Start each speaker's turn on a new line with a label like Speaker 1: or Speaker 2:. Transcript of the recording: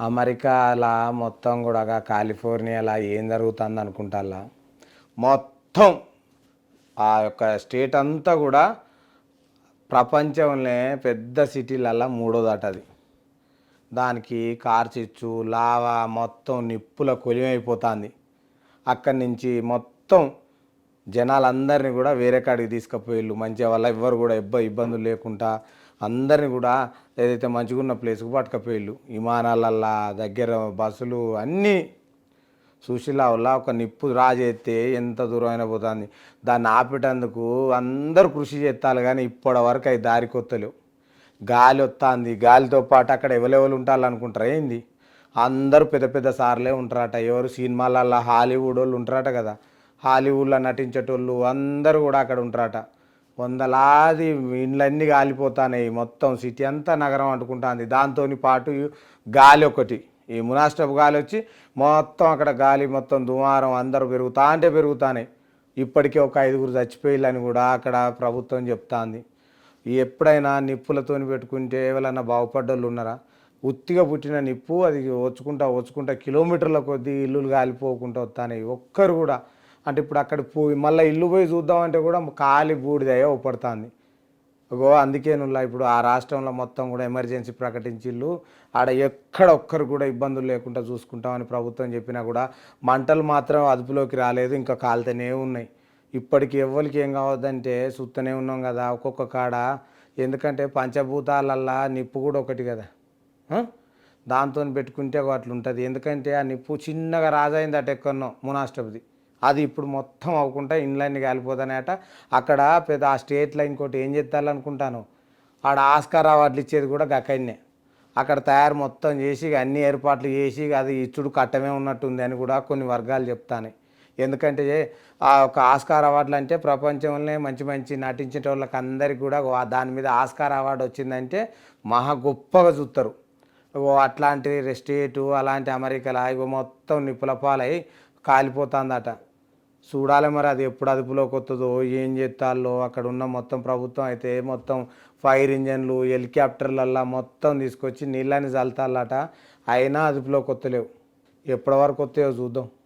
Speaker 1: అమెరికాలా మొత్తం కూడా కాలిఫోర్నియాలా ఏం జరుగుతుంది అనుకుంటాలా మొత్తం ఆ యొక్క స్టేట్ అంతా కూడా ప్రపంచంలో పెద్ద సిటీలల్లా మూడోదట అది. దానికి కార్చిచ్చు లావా మొత్తం నిప్పుల కొలిమైపోతుంది. అక్కడి నుంచి మొత్తం జనాలందరినీ కూడా వేరే కాడికి తీసుకుపోయిళ్ళు. మంచిగా వల్ల ఎవ్వరు కూడా ఇబ్బందులు లేకుండా అందరినీ కూడా ఏదైతే మంచిగా ఉన్న ప్లేస్కి పట్టుకపోయిళ్ళు. విమానాలల్లా దగ్గర బస్సులు అన్నీ సుశీలా వల్ల ఒక నిప్పు రాజెత్తే ఎంత దూరమైనా పోతుంది. దాన్ని ఆపేటందుకు అందరూ కృషి చేస్తారు, కానీ ఇప్పటి వరకు అవి దారి కొత్తలేవు. గాలి వస్తుంది, గాలితో పాటు అక్కడ ఎవరెవరు ఉంటారనుకుంటారా ఏంది? అందరూ పెద్ద పెద్ద సార్లే ఉంటారట. ఎవరు సినిమాలల్లో హాలీవుడ్ వాళ్ళు ఉంటారట కదా, హాలీవుడ్లో నటించేటోళ్ళు అందరూ కూడా అక్కడ ఉంటారట. వందలాది ఇండ్లన్నీ కాలిపోతున్నాయి. మొత్తం సిటీ అంతా నగరం అంటుకుంటుంది. దాంతో పాటు గాలి ఒకటి, ఈ మునాస్టప్ గాలి వచ్చి మొత్తం అక్కడ గాలి మొత్తం దుమారం అందరూ పెరుగుతానే ఇప్పటికే ఒక 5గురు చచ్చిపోయిల్లని కూడా అక్కడ ప్రభుత్వం చెప్తాంది. ఎప్పుడైనా నిప్పులతో పెట్టుకుంటే ఎవరన్నా బాగుపడ్డోళ్ళు ఉన్నారా? ఉత్తిగా పుట్టిన నిప్పు అది వచ్చుకుంటా కిలోమీటర్ల కొద్దీ ఇల్లులు కాలిపోకుండా వస్తాయి. ఒక్కరు కూడా అంటే ఇప్పుడు అక్కడ పోయి మళ్ళీ ఇల్లు పోయి చూద్దామంటే కూడా కాలి బూడిదయ్యే పడుతుంది. అందుకేనుల్లా ఇప్పుడు ఆ రాష్ట్రంలో మొత్తం కూడా ఎమర్జెన్సీ ప్రకటించిళ్ళు. ఆడ ఎక్కడ ఒక్కరు కూడా ఇబ్బందులు లేకుండా చూసుకుంటామని ప్రభుత్వం చెప్పినా కూడా మంటలు మాత్రం అదుపులోకి రాలేదు, ఇంకా కాలుతూనే ఉన్నాయి. ఇప్పటికి ఎవ్వరికి ఏం కావద్దంటే చూస్తూనే ఉన్నాం కదా ఒక్కొక్క కాడ. ఎందుకంటే పంచభూతాలల్లా నిప్పు కూడా ఒకటి కదా, దాంతో పెట్టుకుంటే అట్లుంటుంది. ఎందుకంటే ఆ నిప్పు చిన్నగా రాజైంది అటు ఎక్కడనో మునాస్టప్ది, అది ఇప్పుడు మొత్తం అవ్వకుండా ఇండ్లన్నీ కాలిపోతానట. అక్కడ పెద్ద ఆ స్టేట్లో ఇంకోటి ఏం చేస్తారనుకుంటాను, ఆడ ఆస్కార్ అవార్డులు ఇచ్చేది కూడా గక్కడనే. అక్కడ తయారు మొత్తం చేసి అన్ని ఏర్పాట్లు చేసి అది ఇచ్చుడు కట్టమే ఉన్నట్టుంది అని కూడా కొన్ని వర్గాలు చెప్తాను. ఎందుకంటే ఆ ఒక ఆస్కార్ అవార్డులు అంటే ప్రపంచంలోనే మంచి మంచి నటించే వాళ్ళకి అందరికి కూడా దాని మీద ఆస్కార్ అవార్డు వచ్చిందంటే మహా గొప్పగా చూస్తారు. అట్లాంటి స్టేటు అలాంటి అమెరికాలో ఇగో మొత్తం నిప్పుల పాలై కాలిపోతుందట. చూడాలి మరి అది ఎప్పుడు అదుపులోకి వస్తుందో, ఏం చేస్తాలో. అక్కడ ఉన్న మొత్తం ప్రభుత్వం అయితే మొత్తం ఫైర్ ఇంజన్లు హెలికాప్టర్లల్లా మొత్తం తీసుకొచ్చి నీళ్ళని చల్లుతాలట. అయినా అదుపులోకి వస్తలేవు. ఎప్పటి వరకు వస్తాయో చూద్దాం.